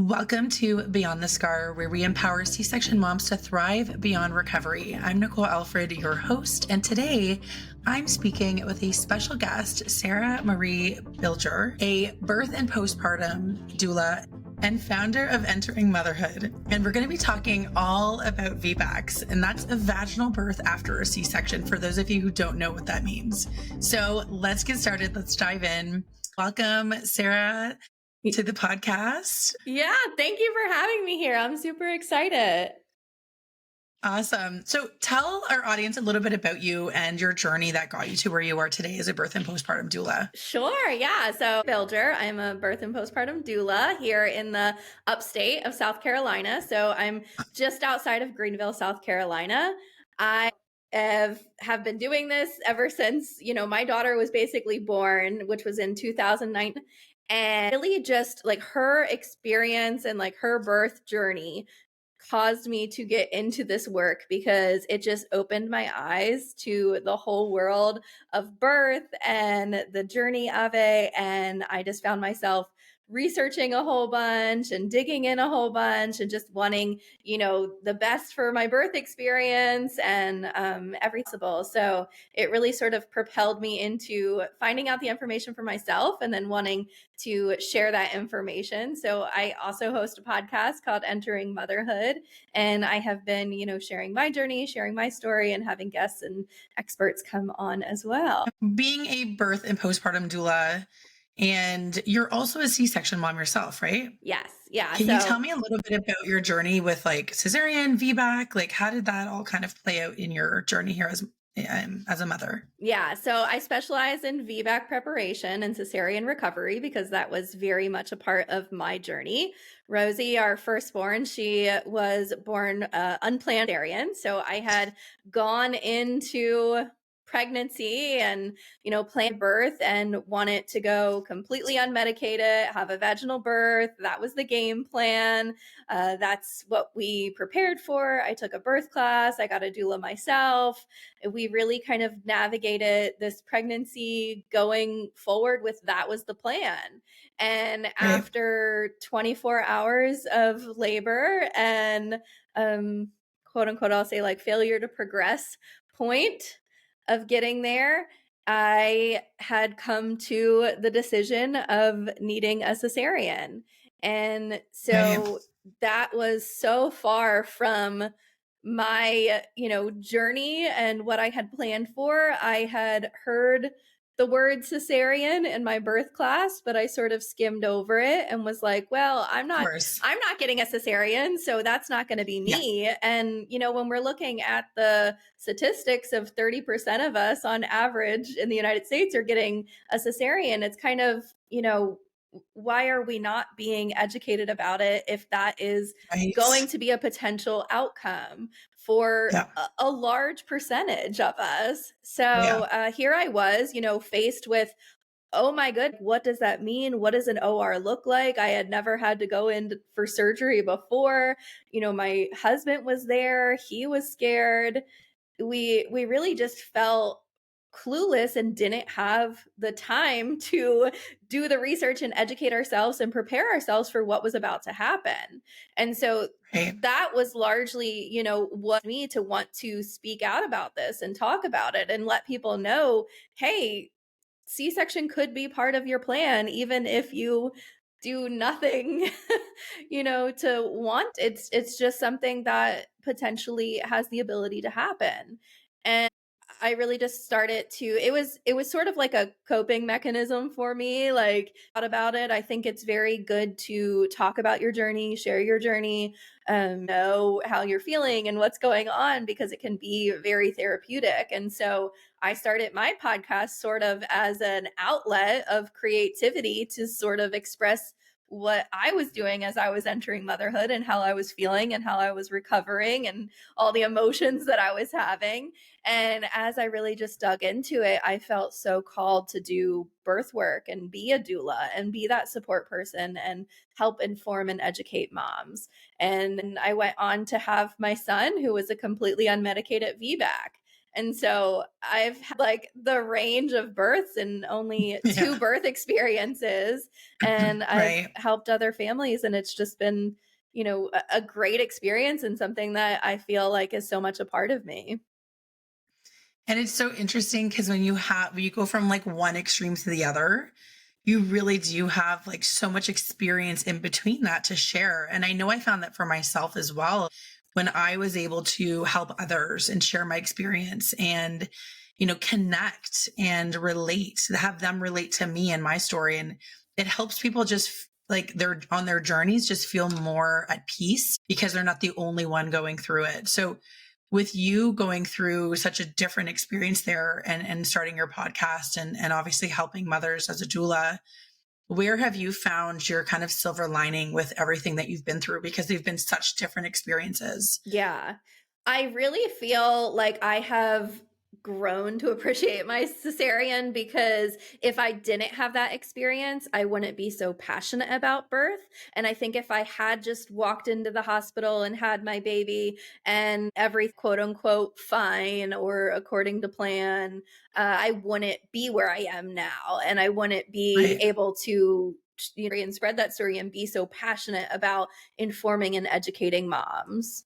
Welcome to Beyond the Scar, where we empower C-section moms to thrive beyond recovery. I'm Nicole Alfred, your host, and today I'm speaking with a special guest, Sarah Marie Bilger, a birth and postpartum doula and founder of Entering Motherhood. And we're going to be talking all about VBACs, and that's a vaginal birth after a C-section, for those of you who don't know what that means. So let's get started. Let's dive in. Welcome, Sarah, to the podcast. Yeah, thank you for having me here. I'm super excited. Awesome. So tell our audience a little bit about you and your journey that got you to where you are today as a birth and postpartum doula. Sure, yeah. So Bilger, I'm a birth and postpartum doula here in the upstate of South Carolina. So I'm just outside of Greenville, South Carolina. I have been doing this ever since, my daughter was basically born, which was in 2009. And really just like her experience and like her birth journey caused me to get into this work because it just opened my eyes to the whole world of birth and the journey of it. And I just found myself researching a whole bunch and digging in a whole bunch and just wanting, the best for my birth experience and everything possible. So it really sort of propelled me into finding out the information for myself and then wanting to share that information. So I also host a podcast called Entering Motherhood, and I have been, sharing my journey, sharing my story, and having guests and experts come on as well. Being a birth and postpartum doula, and you're also a C-section mom yourself, right? Yes. Yeah. Can you tell me a little bit about your journey with like cesarean, VBAC? Like, how did that all kind of play out in your journey here as a mother? Yeah. So I specialize in VBAC preparation and cesarean recovery because that was very much a part of my journey. Rosie, our firstborn, she was born unplanned cesarean. So I had gone into pregnancy and, planned birth and wanted to go completely unmedicated, have a vaginal birth. That was the game plan. That's what we prepared for. I took a birth class. I got a doula myself. We really kind of navigated this pregnancy going forward with that was the plan. And after 24 hours of labor and quote unquote, I'll say like failure to progress point of getting there, I had come to the decision of needing a cesarean. And so that was so far from my, journey and what I had planned for. I had heard the word cesarean in my birth class, but I sort of skimmed over it and was like, well, I'm not getting a cesarean, so that's not going to be me. Yeah. And, when we're looking at the statistics of 30% of us on average in the United States are getting a cesarean, it's kind of, why are we not being educated about it if that is going to be a potential outcome for a large percentage of us? So here I was, faced with, oh my good, what does that mean? What does an OR look like? I had never had to go in for surgery before. My husband was there. He was scared. We really just felt clueless and didn't have the time to do the research and educate ourselves and prepare ourselves for what was about to happen. And so that was largely, what me to want to speak out about this and talk about it and let people know, hey, C-section could be part of your plan, even if you do nothing, to want. It's just something that potentially has the ability to happen. And I really just started to, it was sort of like a coping mechanism for me, like thought about it. I think it's very good to talk about your journey, share your journey, know how you're feeling and what's going on, because it can be very therapeutic. And so I started my podcast sort of as an outlet of creativity to sort of express what I was doing as I was entering motherhood and how I was feeling and how I was recovering and all the emotions that I was having. And as I really just dug into it, I felt so called to do birth work and be a doula and be that support person and help inform and educate moms. And I went on to have my son, who was a completely unmedicated VBAC. And so I've had like the range of births and only two Yeah. birth experiences. And I've Right. helped other families, and it's just been, a great experience and something that I feel like is so much a part of me. And it's so interesting because when you go from like one extreme to the other, you really do have like so much experience in between that to share. And I know I found that for myself as well when I was able to help others and share my experience and, connect and relate, have them relate to me and my story. And it helps people just like they're on their journeys, just feel more at peace because they're not the only one going through it. So, with you going through such a different experience there and starting your podcast and obviously helping mothers as a doula, where have you found your kind of silver lining with everything that you've been through? Because they've been such different experiences. Yeah. I really feel like I have grown to appreciate my cesarean because if I didn't have that experience, I wouldn't be so passionate about birth. And I think if I had just walked into the hospital and had my baby and every quote unquote fine or according to plan, I wouldn't be where I am now. And I wouldn't be Right. able to and spread that story and be so passionate about informing and educating moms.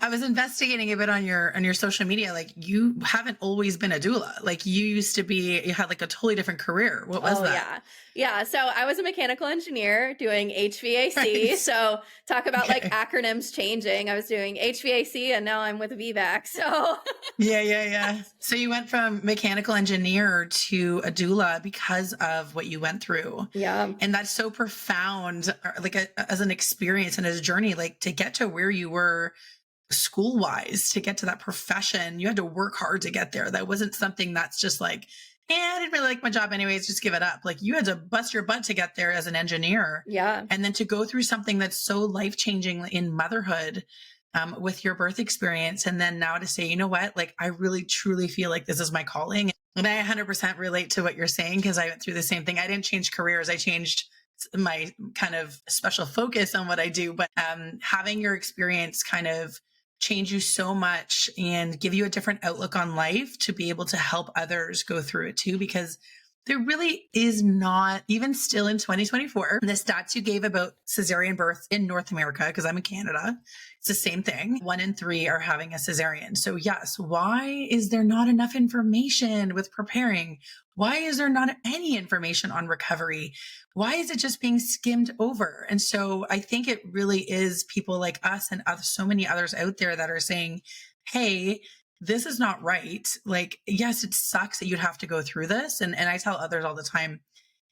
I was investigating a bit on your social media. Like you haven't always been a doula. Like you had like a totally different career. What was Oh, that? yeah. Yeah, so I was a mechanical engineer doing HVAC, Right. so talk about, like, Okay. acronyms changing. I was doing HVAC, and now I'm with VBAC, so Yeah, yeah, yeah. So you went from mechanical engineer to a doula because of what you went through. Yeah. And that's so profound, as an experience and as a journey, like to get to where you were school wise, to get to that profession, you had to work hard to get there. That wasn't something that's just like, I didn't really like my job anyways, just give it up. Like you had to bust your butt to get there as an engineer. Yeah. And then to go through something that's so life changing in motherhood, with your birth experience. And then now to say, you know what, like I really truly feel like this is my calling. And I 100% relate to what you're saying because I went through the same thing. I didn't change careers. I changed my kind of special focus on what I do, but having your experience kind of change you so much and give you a different outlook on life to be able to help others go through it too, because there really is not, even still in 2024, the stats you gave about cesarean birth in North America, because I'm in Canada, it's the same thing. 1 in 3 are having a cesarean. So yes, why is there not enough information with preparing? Why is there not any information on recovery? Why is it just being skimmed over? And so I think it really is people like us and so many others out there that are saying, hey, this is not right. Like, yes, it sucks that you'd have to go through this. And I tell others all the time,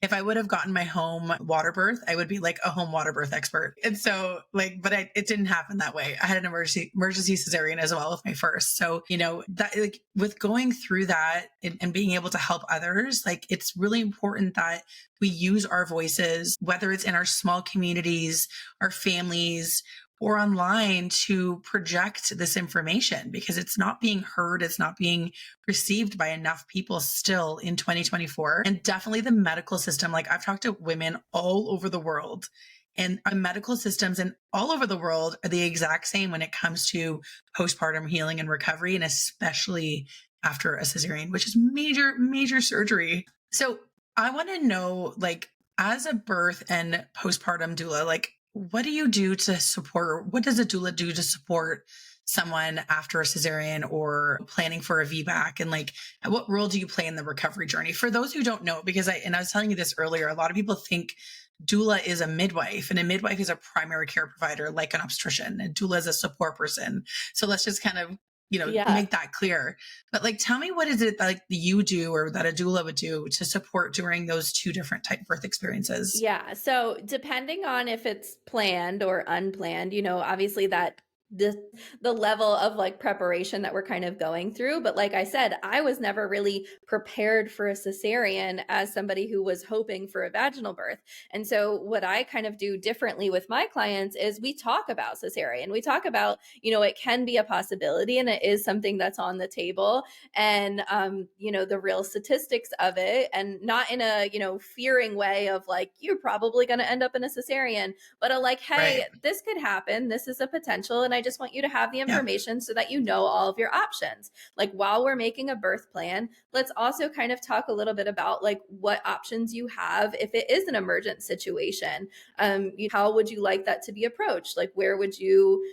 if I would have gotten my home water birth, I would be like a home water birth expert. And so it didn't happen that way. I had an emergency cesarean as well with my first. So, that like with going through that and being able to help others, like it's really important that we use our voices, whether it's in our small communities, our families, or online to project this information because it's not being heard. It's not being received by enough people still in 2024. And definitely the medical system. Like I've talked to women all over the world and our medical systems and all over the world are the exact same when it comes to postpartum healing and recovery, and especially after a cesarean, which is major, major surgery. So I want to know, like, as a birth and postpartum doula, like, what do you do to support, or what does a doula do to support someone after a cesarean or planning for a VBAC? And like, what role do you play in the recovery journey? For those who don't know, because I was telling you this earlier, a lot of people think doula is a midwife, and a midwife is a primary care provider, like an obstetrician, and doula is a support person. So let's just kind of, Yeah. make that clear. But like, tell me, what is it that like you do or that a doula would do to support during those two different type birth experiences? Yeah. So depending on if it's planned or unplanned, obviously that the level of like preparation that we're kind of going through. But like I said, I was never really prepared for a cesarean as somebody who was hoping for a vaginal birth. And so what I kind of do differently with my clients is we talk about cesarean. We talk about, it can be a possibility and it is something that's on the table, and the real statistics of it, and not in a fearing way of like you're probably going to end up in a cesarean, but a like, hey, Right. this could happen, this is a potential, and I just want you to have the Yeah. information so that you know all of your options. Like while we're making a birth plan, let's also kind of talk a little bit about like what options you have if it is an emergent situation. How would you like that to be approached? Like where would you,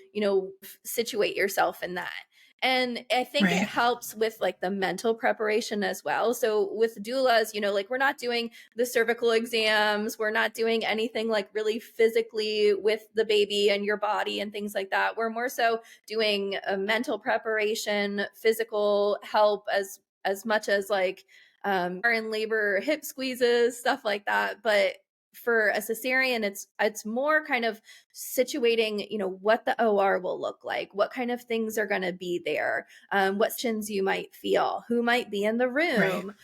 situate yourself in that? And I think it Right. helps with like the mental preparation as well. So with doulas, like we're not doing the cervical exams, we're not doing anything like really physically with the baby and your body and things like that. We're more so doing a mental preparation, physical help as much as like are in labor, hip squeezes, stuff like that. But for a cesarean, it's more kind of situating, what the OR will look like, what kind of things are going to be there, what situations you might feel, who might be in the Right. room,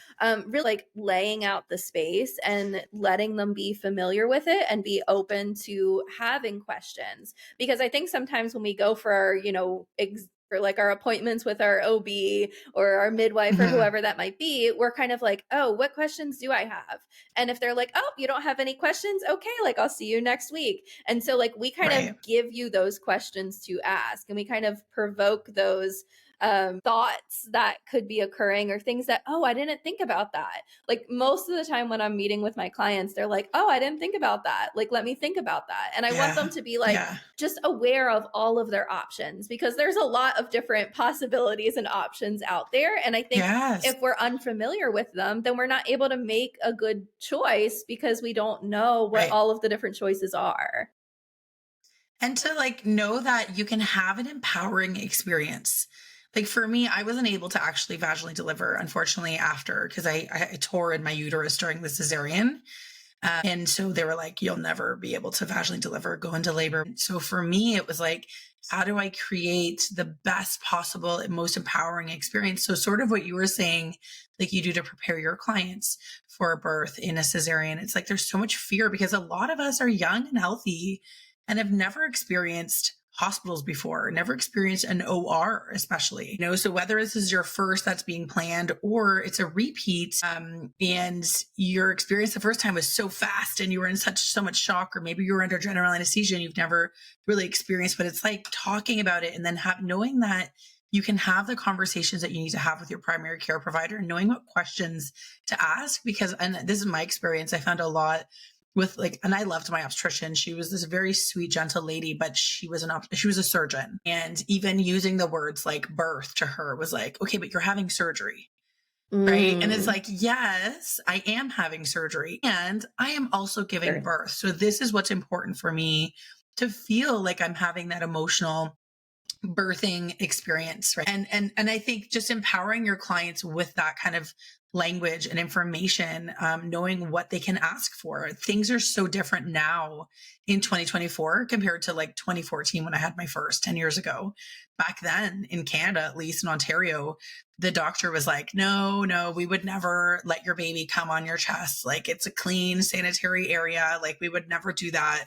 really like laying out the space and letting them be familiar with it and be open to having questions. Because I think sometimes when we go for our, for like our appointments with our OB or our midwife or Hmm. whoever that might be, we're kind of like, oh, what questions do I have? And if they're like, oh, you don't have any questions, okay, like I'll see you next week. And so like we kind of Right. give you those questions to ask and we kind of provoke those thoughts that could be occurring or things that, oh, I didn't think about that. Like most of the time when I'm meeting with my clients, they're like, oh, I didn't think about that. Like, let me think about that. And I want them Yeah. to be like, Yeah. just aware of all of their options because there's a lot of different possibilities and options out there. And I think Yes. if we're unfamiliar with them, then we're not able to make a good choice because we don't know what Right. all of the different choices are. And to like know that you can have an empowering experience. Like for me, I wasn't able to actually vaginally deliver, unfortunately, after because I tore in my uterus during the cesarean. And so they were like, you'll never be able to vaginally deliver, go into labor. So for me, it was like, how do I create the best possible and most empowering experience? So, sort of what you were saying, like you do to prepare your clients for a birth in a cesarean. It's like there's so much fear because a lot of us are young and healthy and have never experienced hospitals before, never experienced an OR, especially, so whether this is your first that's being planned or it's a repeat, and your experience the first time was so fast and you were in so much shock, or maybe you were under general anesthesia and you've never really experienced, but it's like talking about it and then knowing that you can have the conversations that you need to have with your primary care provider, knowing what questions to ask, because, and this is my experience, I found a lot with like, and I loved my obstetrician. She was this very sweet, gentle lady, but she was a surgeon. And even using the words like birth to her was like, okay, but you're having surgery. Right. And it's Mm, like, yes, I am having surgery and I am also giving sure. birth. So this is what's important for me to feel like I'm having that emotional birthing experience, right? And I think just empowering your clients with that kind of language and information, knowing what they can ask for. Things are so different now in 2024 compared to like 2014 when I had my first 10 years ago. Back then in Canada, at least in Ontario, the doctor was like, no, we would never let your baby come on your chest. Like it's a clean sanitary area. Like we would never do that.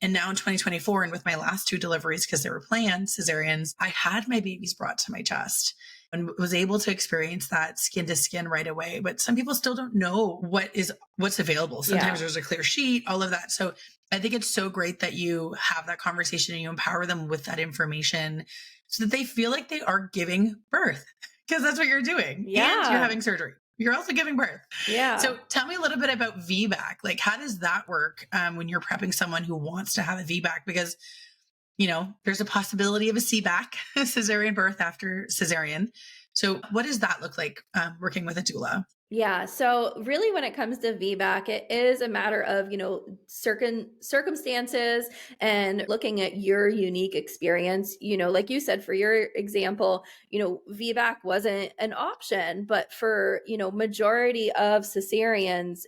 And now in 2024, and with my last two deliveries, because they were planned cesareans, I had my babies brought to my chest and was able to experience that skin to skin right away. But some people still don't know what's available. Sometimes Yeah. there's a clear sheet, all of that. So I think it's so great that you have that conversation and you empower them with that information so that they feel like they are giving birth, because that's what you're doing. And you're Yeah. having surgery. You're also giving birth. Yeah. So tell me a little bit about VBAC. Like, how does that work when you're prepping someone who wants to have a VBAC? Because, there's a possibility of a CBAC, a cesarean birth after cesarean. So what does that look like working with a doula? Yeah. So really when it comes to VBAC, it is a matter of, certain circumstances and looking at your unique experience. Like you said, for your example, VBAC wasn't an option, but for, majority of cesareans,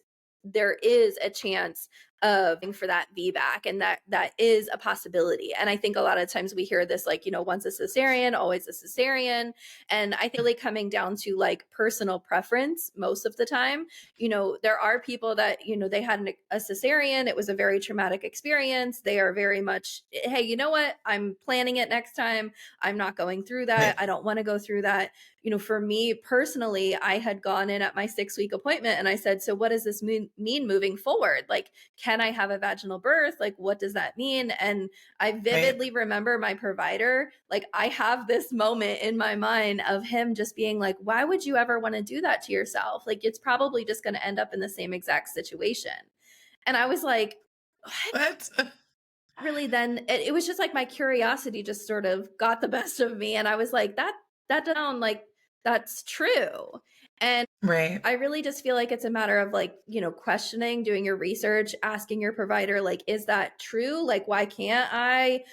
there is a chance of for that VBAC and that is a possibility. And I think a lot of times we hear this like, once a cesarean, always a cesarean. And I think really coming down to like personal preference most of the time. There are people that, they had a cesarean. It was a very traumatic experience. They are very much, hey, you know what? I'm planning it next time. I'm not going through that. Right. I don't want to go through that. for me personally, I had gone in at my 6-week appointment and I said, so what does this mean moving forward? Like, can I have a vaginal birth? Like, what does that mean? And I Right. vividly remember my provider, like, I have this moment in my mind of him just being like, why would you ever want to do that to yourself? Like, it's probably just going to end up in the same exact situation. And I was like, what? What? Really, then it was just like my curiosity just sort of got the best of me. And I was like, that down like that's true. And Right. I really just feel like it's a matter of like, questioning, doing your research, asking your provider, like, is that true? Like, why can't I,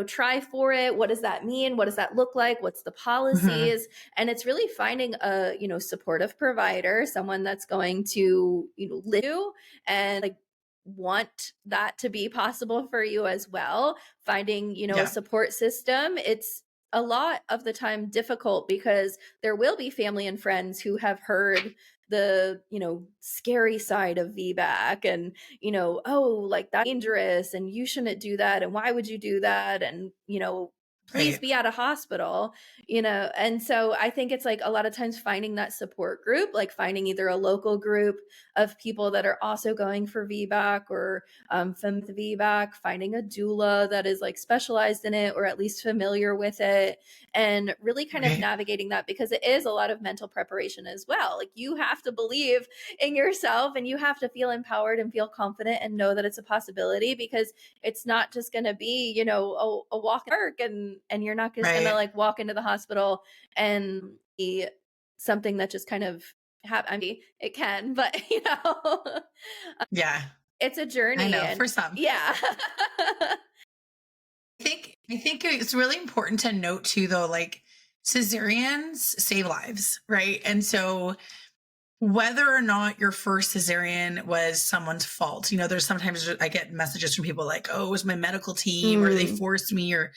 try for it? What does that mean? What does that look like? What's the Hmm. policies? And it's really finding a, supportive provider, someone that's going to, live you and like want that to be possible for you as well. Finding, a Yeah. support system. It's a lot of the time difficult because there will be family and friends who have heard the scary side of VBAC and oh, like that's dangerous and you shouldn't do that and why would you do that and please Right. be at a hospital. And so I think it's like a lot of times finding that support group, like finding either a local group of people that are also going for VBAC or from the VBAC, finding a doula that is like specialized in it or at least familiar with it, and really kind of Right. navigating that because it is a lot of mental preparation as well. Like you have to believe in yourself and you have to feel empowered and feel confident and know that it's a possibility because it's not just going to be, a walk in the park and you're not just going to Right. like walk into the hospital and be something that just kind of I mean, it can, but Yeah. it's a I journey know and for some. yeah. I think it's really important to note too, though, like cesareans save lives, right? And so whether or not your first cesarean was someone's fault, there's sometimes I get messages from people like, oh, it was my medical team or they Mm, forced me or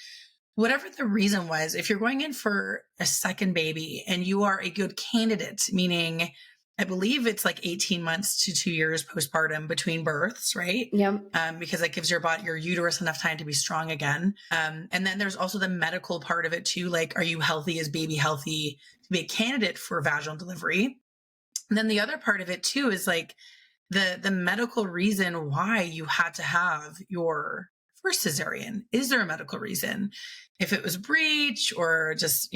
whatever the reason was. If you're going in for a second baby and you are a good candidate, meaning I believe it's like 18 months to 2 years postpartum between births, right? yep. Because that gives your body, your uterus enough time to be strong again. And then there's also the medical part of it too. Like, are you healthy? Is baby healthy to be a candidate for vaginal delivery? And then the other part of it too is like the medical reason why you had to have your first cesarean. Is there a medical reason? If it was breech or just,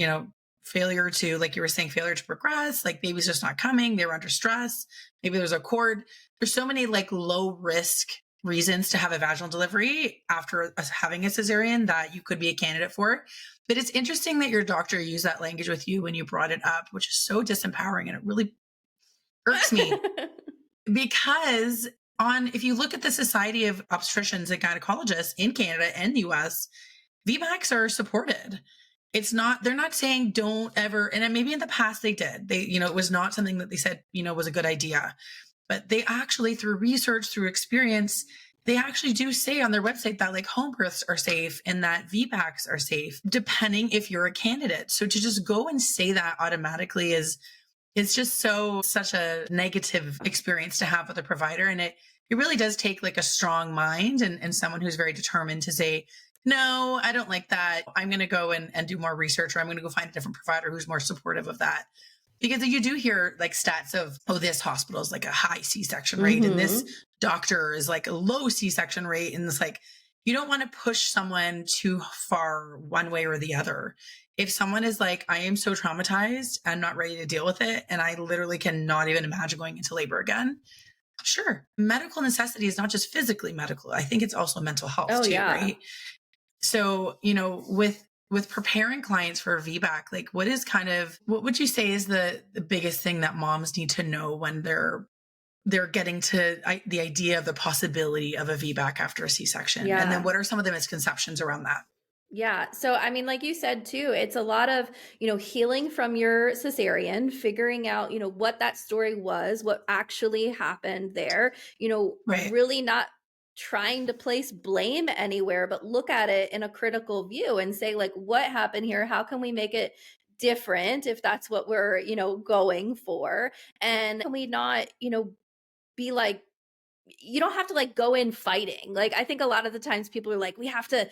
failure to, like you were saying, failure to progress, like baby's just not coming, they were under stress, maybe there's a cord. There's so many like low risk reasons to have a vaginal delivery after having a cesarean that you could be a candidate for. But it's interesting that your doctor used that language with you when you brought it up, which is so disempowering and it really irks me because if you look at the Society of Obstetricians and Gynecologists in Canada and the US, VBACs are supported. They're not saying don't ever, and maybe in the past they did. It was not something that they said, was a good idea. But they actually, through research, through experience, they actually do say on their website that like home births are safe and that VBACs are safe, depending if you're a candidate. So to just go and say that automatically it's just such a negative experience to have with a provider. And it really does take like a strong mind and someone who's very determined to say, no, I don't like that. I'm going to go and do more research, or I'm going to go find a different provider who's more supportive of that. Because you do hear like stats of, oh, this hospital is like a high C-section rate and this Hmm. doctor is like a low C-section rate. And it's like, you don't want to push someone too far one way or the other. If someone is like, I am so traumatized, I'm not ready to deal with it, and I literally cannot even imagine going into labor again. Sure. Medical necessity is not just physically medical. I think it's also mental health Oh too, yeah. right? So, with preparing clients for VBAC, like what would you say is the biggest thing that moms need to know when they're getting to the idea of the possibility of a VBAC after a C-section? And then Yeah. what are some of the misconceptions around that? Yeah. So, I mean, like you said too, it's a lot of, healing from your cesarean, figuring out, what that story was, what actually happened there, Right. really not trying to place blame anywhere, but look at it in a critical view and say, like, what happened here? How can we make it different if that's what we're, going for? And can we not, be like, you don't have to like go in fighting. Like I think a lot of the times people are like, we have to,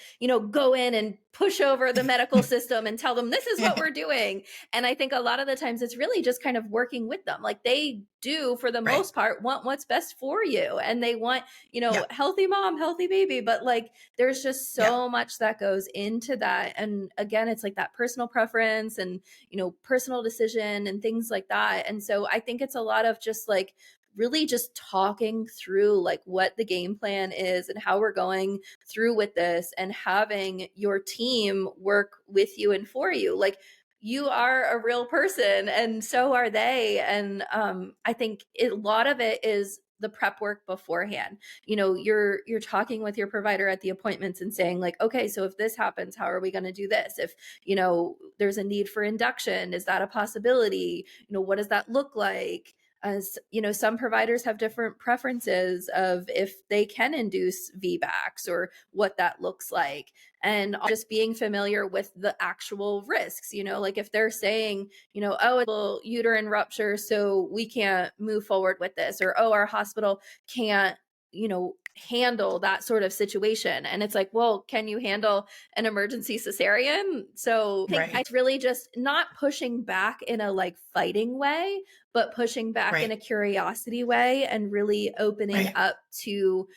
go in and push over the medical system and tell them this is what we're doing. And I think a lot of the times it's really just kind of working with them. Like they do for the Right. most part want what's best for you, and they want, Yeah. healthy mom, healthy baby, but like there's just Yeah. so much that goes into that. And again, it's like that personal preference and, personal decision and things like that. And so I think it's a lot of just like really just talking through like what the game plan is and how we're going through with this, and having your team work with you and for you. Like you are a real person and so are they. And I think a lot of it is the prep work beforehand. You're talking with your provider at the appointments and saying like, okay, so if this happens, how are we going to do this? If there's a need for induction, is that a possibility? What does that look like? As some providers have different preferences of if they can induce VBACs or what that looks like. And just being familiar with the actual risks, like if they're saying, oh, it's a uterine rupture, so we can't move forward with this, or, oh, our hospital can't, handle that sort of situation. And it's like, well, can you handle an emergency cesarean? So I think Right. it's really just not pushing back in a like fighting way, but pushing back in Right. a curiosity way and really opening Right. up to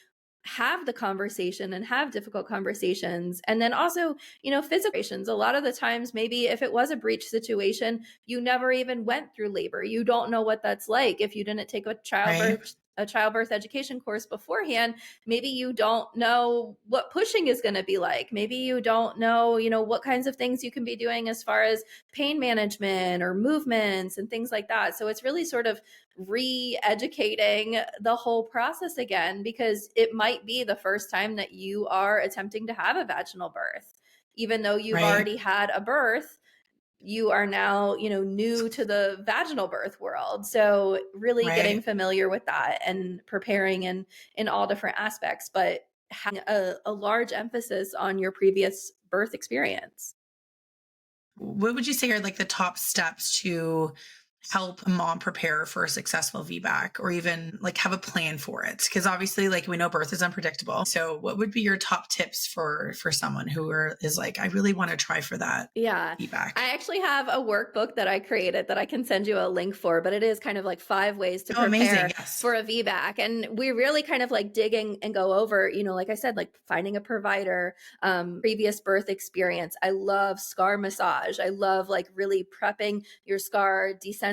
have the conversation and have difficult conversations. And then also, physical situations. A lot of the times, maybe if it was a breech situation, you never even went through labor. You don't know what that's like. If you didn't take Right. a childbirth education course beforehand, maybe you don't know what pushing is going to be like. Maybe you don't know, what kinds of things you can be doing as far as pain management or movements and things like that. So it's really sort of re-educating the whole process again, because it might be the first time that you are attempting to have a vaginal birth. Even though you've Right. already had a birth, you are now, new to the vaginal birth world. So really getting Right. familiar with that and preparing in all different aspects, but having a large emphasis on your previous birth experience. What would you say are like the top steps to help a mom prepare for a successful VBAC, or even like have a plan for it? Because obviously, like we know, birth is unpredictable. So what would be your top tips for someone is like, I really want to try for that Yeah. VBAC? I actually have a workbook that I created that I can send you a link for, but it is kind of like 5 ways to Oh, amazing. prepare Yes. for a VBAC. And we really kind of like digging and go over, like I said, like finding a provider, previous birth experience. I love scar massage. I love like really prepping your scar, desensitizing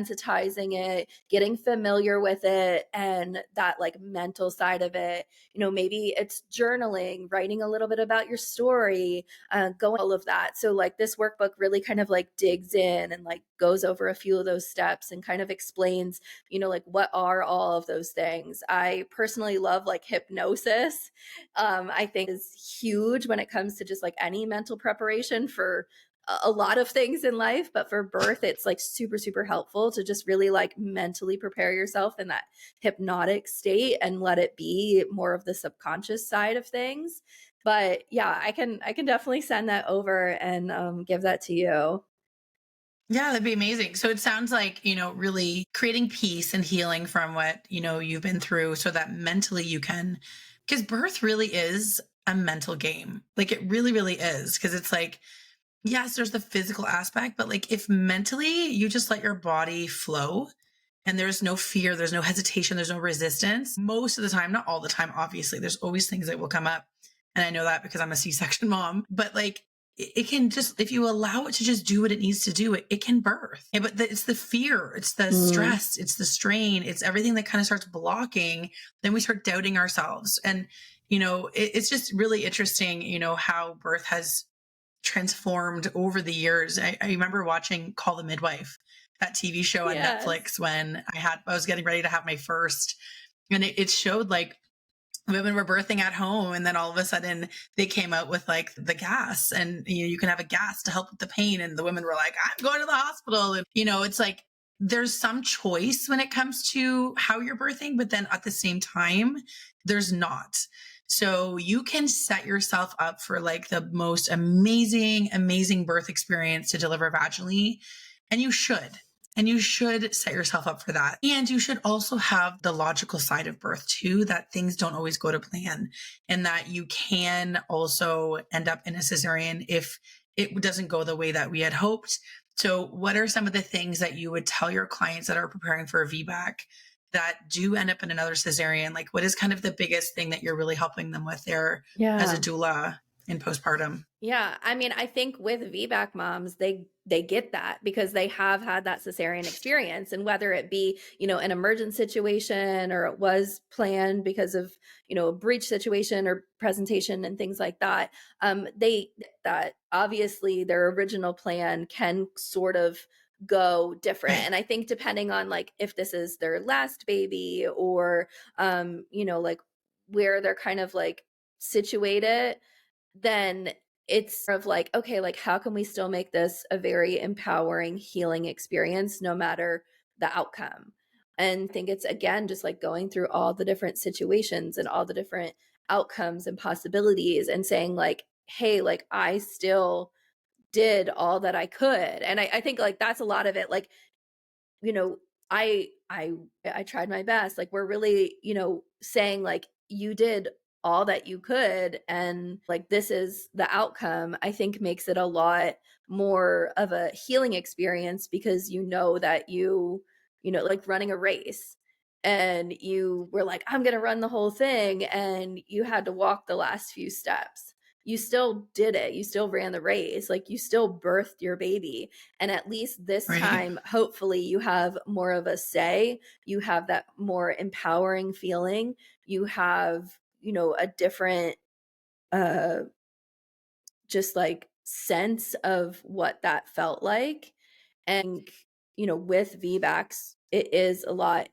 it, getting familiar with it, and that like mental side of it. Maybe it's journaling, writing a little bit about your story, going all of that. So like this workbook really kind of like digs in and like goes over a few of those steps and kind of explains, like what are all of those things. I personally love like hypnosis. I think is huge when it comes to just like any mental preparation for a lot of things in life, but for birth it's like super super helpful to just really like mentally prepare yourself in that hypnotic state and let it be more of the subconscious side of things. But yeah, I can definitely send that over and give that to you. Yeah, that'd be amazing. So it sounds like, really creating peace and healing from what, you've been through so that mentally you can, because birth really is a mental game. Like it really, really is. Cause it's like, yes, there's the physical aspect, but like if mentally you just let your body flow and there's no fear, there's no hesitation, there's no resistance, most of the time, not all the time, obviously, there's always things that will come up. And I know that because I'm a C-section mom, but like it can just, if you allow it to just do what it needs to do, it can birth. Yeah, but it's the fear, it's the Mm. stress, it's the strain, it's everything that kind of starts blocking. Then we start doubting ourselves. And, it's just really interesting, how birth has transformed over the years. I remember watching Call the Midwife, that TV show on Yes. Netflix, when I was getting ready to have my first, and it showed like women were birthing at home, and then all of a sudden they came out with like the gas, and you can have a gas to help with the pain, and the women were like, I'm going to the hospital. And it's like there's some choice when it comes to how you're birthing, but then at the same time there's not. So you can set yourself up for like the most amazing birth experience to deliver vaginally, and you should. And you should set yourself up for that. And you should also have the logical side of birth too, that things don't always go to plan and that you can also end up in a cesarean if it doesn't go the way that we had hoped. So what are some of the things that you would tell your clients that are preparing for a VBAC that do end up in another cesarean? Like, what is kind of the biggest thing that you're really helping them with there as a Yeah. doula in postpartum? Yeah, I mean, I think with VBAC moms, they get that because they have had that cesarean experience, and whether it be, an emergent situation or it was planned because of, a breech situation or presentation and things like that, they that obviously their original plan can sort of go different. Right. And I think depending on like if this is their last baby or like where they're kind of like situated, then it's sort of like, okay, like how can we still make this a very empowering, healing experience no matter the outcome? And I think it's again just like going through all the different situations and all the different outcomes and possibilities and saying, like, hey, like I still did all that I could. And I think like that's a lot of it. Like, you know, I tried my best. Like we're really, saying like you did all that you could and like this is the outcome, I think makes it a lot more of a healing experience because you know that like running a race and you were like, I'm going to run the whole thing and you had to walk the last few steps. You still did it. You still ran the race. Like you still birthed your baby. And at least this Right. time, hopefully, you have more of a say. You have that more empowering feeling. You have, a different, uh, just like sense of what that felt like. And, with VBACs, it is a lot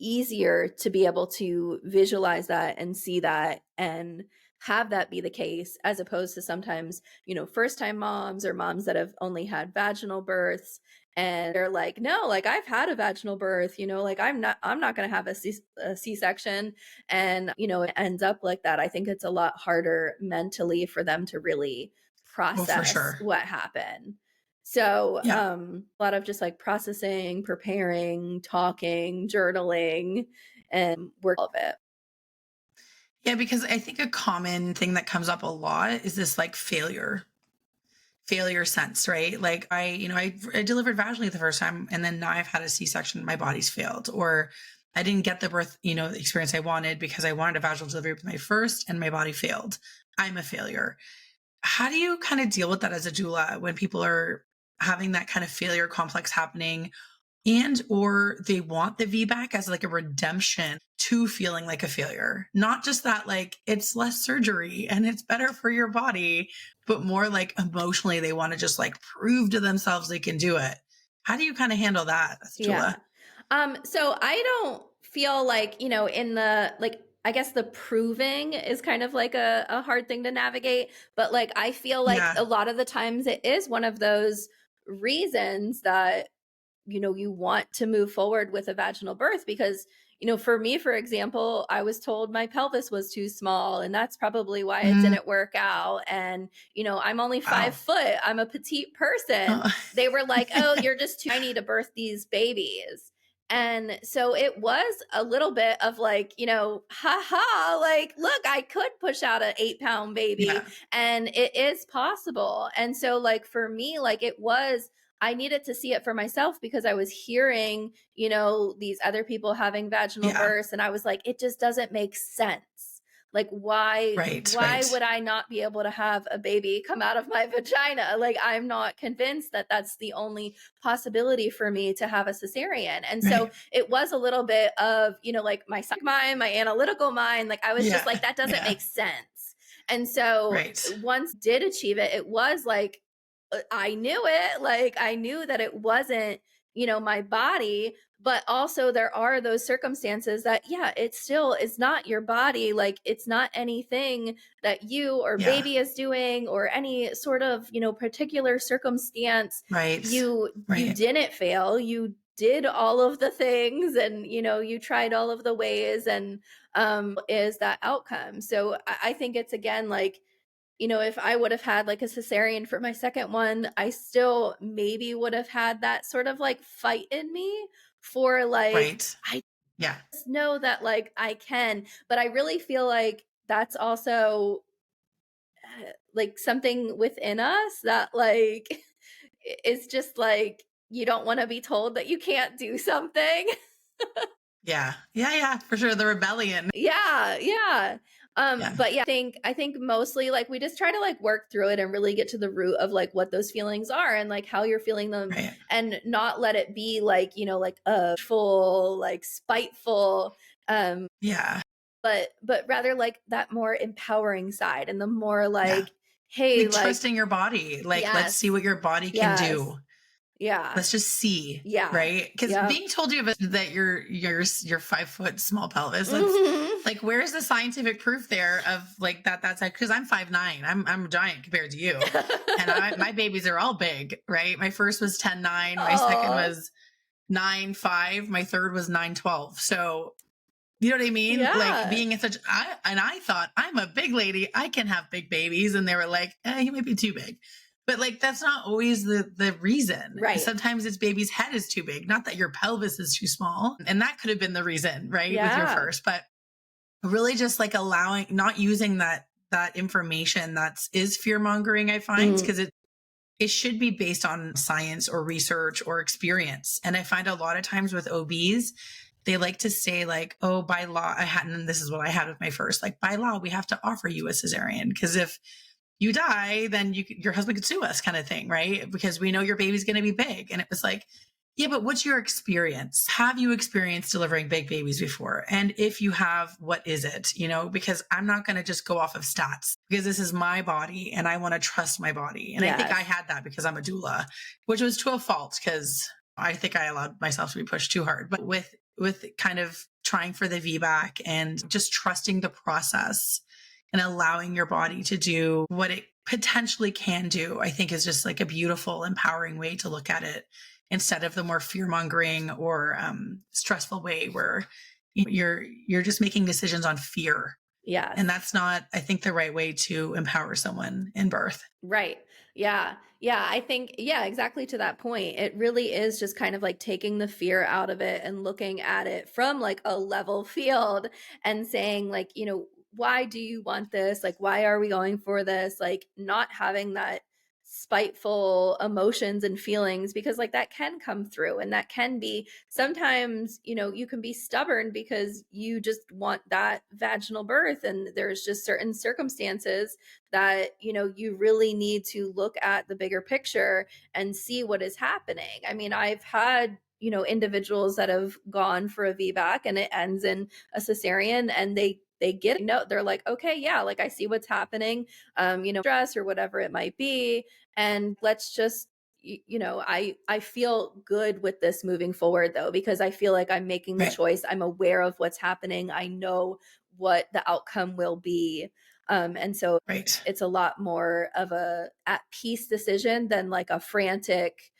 easier to be able to visualize that and see that and have that be the case as opposed to sometimes, first time moms or moms that have only had vaginal births and they're like, no, like I've had a vaginal birth, like I'm not going to have a C-section and, it ends up like that. I think it's a lot harder mentally for them to really Well, for process sure. what happened. So, Yeah. a lot of just like processing, preparing, talking, journaling, and work all of it. Yeah, because I think a common thing that comes up a lot is this like failure sense, right? Like I delivered vaginally the first time and then now I've had a C-section, my body's failed, or I didn't get the birth, experience I wanted because I wanted a vaginal delivery with my first and my body failed. I'm a failure. How do you kind of deal with that as a doula when people are having that kind of failure complex happening and or they want the VBAC as like a redemption to feeling like a failure? Not just that like it's less surgery and it's better for your body, but more like emotionally they want to just like prove to themselves they can do it. How do you kind of handle that as a Yeah. doula? So I don't feel like, in the like I guess the proving is kind of like a hard thing to navigate, but like I feel like Yeah. a lot of the times it is one of those reasons that you want to move forward with a vaginal birth because, for me, for example, I was told my pelvis was too small and that's probably why it Mhm. didn't work out. And, I'm only Wow. 5 foot. I'm a petite person. Uh, They were like, oh, you're just too tiny to birth these babies. And so it was a little bit of like, haha, like, look, I could push out an 8-pound baby yeah. and it is possible. And so, like, for me, like, I needed to see it for myself because I was hearing, these other people having vaginal Yeah. births and I was like, it just doesn't make sense. Like Right. why Right. would I not be able to have a baby come out of my vagina? Like I'm not convinced that that's the only possibility for me to have a cesarean. And so Right. it was a little bit of, like my psychic mind, my analytical mind, like I was just Yeah. like that doesn't Yeah. make sense. And so Right. once did achieve it, it was like I knew it. Like I knew that it wasn't, my body, but also there are those circumstances that, yeah, it still is not your body. Like it's not anything that you or Yeah. baby is doing or any sort of, particular circumstance. Right. You Right. didn't fail. You did all of the things and you tried all of the ways and is that outcome. So I think it's again like if I would have had like a cesarean for my second one, I still maybe would have had that sort of like fight in me for like, Right. I Yeah. just know that like I can, but I really feel like that's also like something within us that like is just like you don't want to be told that you can't do something. Yeah. Yeah. Yeah. For sure. The rebellion. Yeah, yeah. Yeah. But yeah, I think mostly like we just try to like work through it and really get to the root of like what those feelings are and like how you're feeling them Right. and not let it be like, like a full, like spiteful, Yeah. but rather like that more empowering side and the more Yeah. like, hey, Like like, trusting your body. Like, let's see yes, what your body can yes, do. yeah, Let's just see. yeah, Right. Because yep. being told that your 5 foot small pelvis, that's Mhm. like, where's the scientific proof there of like that? That's because I'm 5'9". I'm a giant compared to you. And my babies are all big, right? My first was 10'9". My second Oh, was 9'5". My third was 9'12". So, you know what I mean? Like yeah, being in such, and I thought I'm a big lady. I can have big babies. And they were like, you might be too big. But like, that's not always the reason. right. Sometimes this baby's head is too big, not that your pelvis is too small. And that could have been the reason, right? With your Yeah. first, but really just like allowing, not using that information is fear mongering, I find, Mm. because it should be based on science or research or experience. And I find a lot of times with OBs, they like to say like, oh, by law, and this is what I had with my first, like by law, we have to offer you a cesarean. Because if you die, then your husband could sue us kind of thing, right? Because we know your baby's going to be big. And it was like, yeah, but what's your experience? Have you experienced delivering big babies before? And if you have, what is it? Because I'm not going to just go off of stats because this is my body and I want to trust my body. And I think I Yes. had that because I'm a doula, which was to a fault because I think I allowed myself to be pushed too hard. But with kind of trying for the VBAC and just trusting the process and allowing your body to do what it potentially can do, I think is just like a beautiful, empowering way to look at it instead of the more fear mongering or stressful way where you're just making decisions on fear. And Yes. that's not, I think, the right way to empower someone in birth. Right. Yeah. Yeah. I think, yeah, exactly to that point. It really is just kind of like taking the fear out of it and looking at it from like a level field and saying, like, why do you want this? Like, why are we going for this? Like, not having that spiteful emotions and feelings because like that can come through and that can be sometimes you can be stubborn because you just want that vaginal birth and there's just certain circumstances that you really need to look at the bigger picture and see what is happening. I mean, I've had individuals that have gone for a VBAC and it ends in a cesarean and they get no, they're like, okay, yeah, like I see what's happening, stress or whatever it might be, and let's just I feel good with this moving forward though because I feel like I'm making the Right. choice. I'm aware of what's happening. I know what the outcome will be. And so Right. it's a lot more of a at peace decision than like a frantic,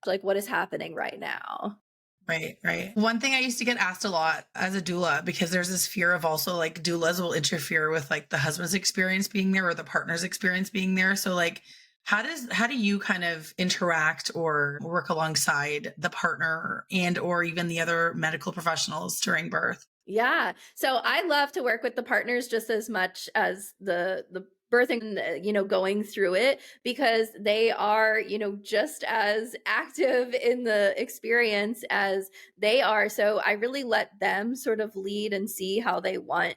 like what is happening right now. Right, right. One thing I used to get asked a lot as a doula, because there's this fear of also like doulas will interfere with like the husband's experience being there or the partner's experience being there. So like, how do you kind of interact or work alongside the partner and or even the other medical professionals during birth? Yeah. So I love to work with the partners just as much as the birthing, going through it because they are, just as active in the experience as they are. So I really let them sort of lead and see how they want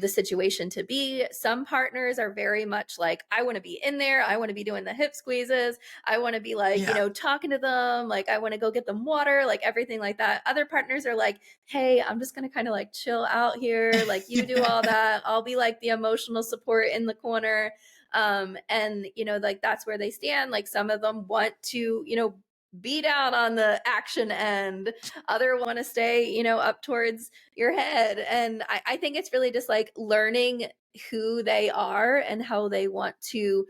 the situation to be. Some partners are very much like, I want to be in there. I want to be doing the hip squeezes. I want to be like, Yeah. talking to them. Like, I want to go get them water, like everything like that. Other partners are like, hey, I'm just going to kind of like chill out here. Like, you do all that. I'll be like the emotional support in the corner. And, like that's where they stand. Like, some of them want to, be down on the action end. Other want to stay, up towards your head. And I think it's really just like learning who they are and how they want to,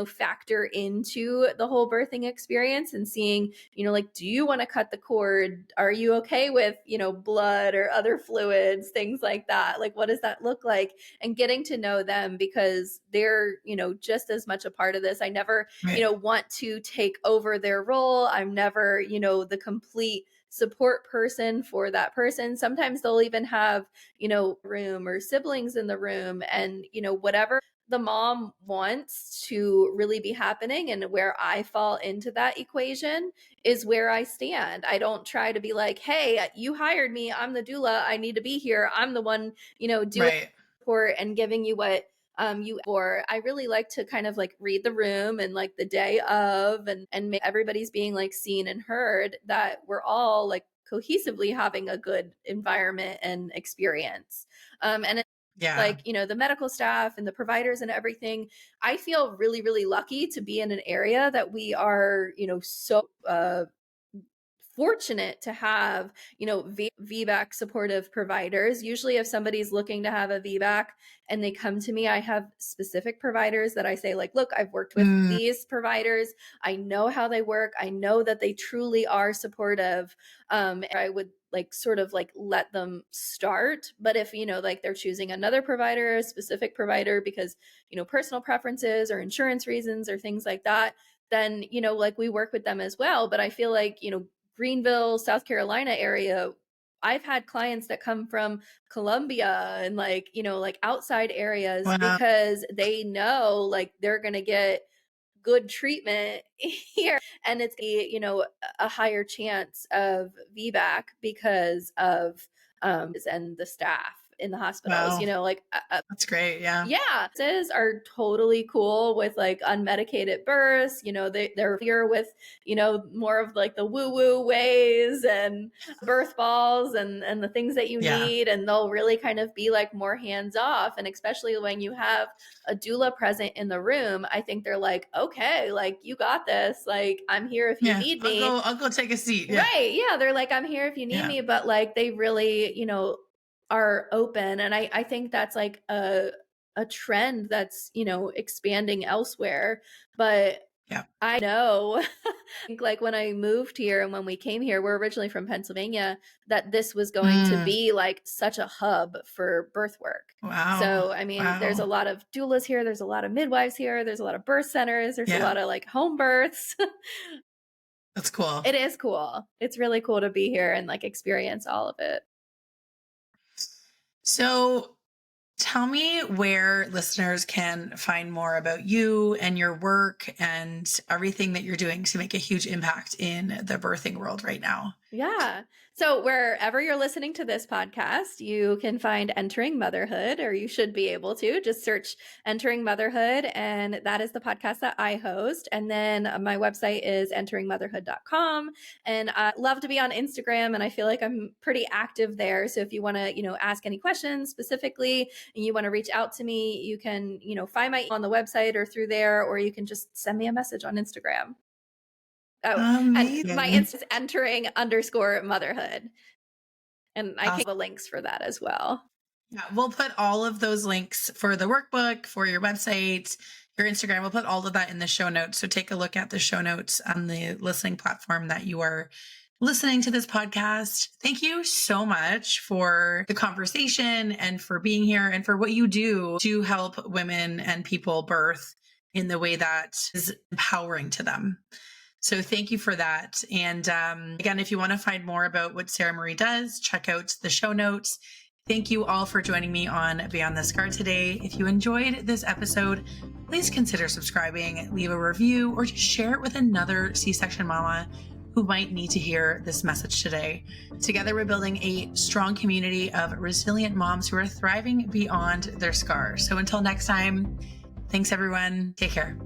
factor into the whole birthing experience, and seeing, like, do you want to cut the cord? Are you okay with, blood or other fluids, things like that? Like, what does that look like? And getting to know them, because they're, just as much a part of this. I never, Right. want to take over their role. I'm never, the complete support person for that person. Sometimes they'll even have, room or siblings in the room, and, whatever the mom wants to really be happening, and where I fall into that equation is where I stand. I don't try to be like, hey, you hired me, I'm the doula, I need to be here, I'm the one, doing Right. support and giving you what you for. I really like to kind of like read the room, and like the day of, and make everybody's being like seen and heard, that we're all like cohesively having a good environment and experience. And it's Yeah. like, the medical staff and the providers and everything, I feel really, really lucky to be in an area that we are, so fortunate to have, VBAC supportive providers. Usually, if somebody's looking to have a VBAC and they come to me, I have specific providers that I say, like, look, I've worked with Mm, these providers. I know how they work. I know that they truly are supportive. I would like sort of like let them start. But if, like they're choosing another provider, a specific provider, because, personal preferences or insurance reasons or things like that, then, like we work with them as well. But I feel like, Greenville, South Carolina area, I've had clients that come from Columbia and like, like outside areas, wow. because they know like they're going to get good treatment here, and it's a higher chance of VBAC because of and the staff in the hospitals, Wow. like That's great. Yeah. yeah, nurses are totally cool with like unmedicated births. They're here with, more of like the woo-woo ways and birth balls and the things that you Yeah. need. And they'll really kind of be like more hands off. And especially when you have a doula present in the room, I think they're like, okay, like you got this. Like, I'm here if you Yeah. need me. I'll go take a seat. Yeah. Right. Yeah. They're like, I'm here if you need Yeah. me. But like, they really, are open. And I think that's like a trend that's, expanding elsewhere. But Yeah. I know, like when I moved here and when we came here, we're originally from Pennsylvania, that this was going to Mm, be like such a hub for birth work. wow. So, I mean, there's a Wow. lot of doulas here, there's a lot of midwives here, there's a lot of birth centers, there's a Yeah. lot of like home births. That's cool. It is cool. It's really cool to be here and like experience all of it. So tell me where listeners can find more about you and your work and everything that you're doing to make a huge impact in the birthing world right now. Yeah. So wherever you're listening to this podcast, you can find Entering Motherhood, or you should be able to just search Entering Motherhood. And that is the podcast that I host. And then my website is enteringmotherhood.com. And I love to be on Instagram, and I feel like I'm pretty active there. So if you want to, ask any questions specifically and you want to reach out to me, you can, find my on the website or through there, or you can just send me a message on Instagram. Oh, and my Amazing. Insta is entering_motherhood. And I can Awesome. the links for that as well. Yeah, we'll put all of those links for the workbook, for your website, your Instagram. We'll put all of that in the show notes. So take a look at the show notes on the listening platform that you are listening to this podcast. Thank you so much for the conversation and for being here and for what you do to help women and people birth in the way that is empowering to them. So thank you for that. And again, if you want to find more about what Sarah Marie does, check out the show notes. Thank you all for joining me on Beyond the Scar today. If you enjoyed this episode, please consider subscribing, leave a review, or just share it with another C-section mama who might need to hear this message today. Together, we're building a strong community of resilient moms who are thriving beyond their scars. So until next time, thanks everyone. Take care.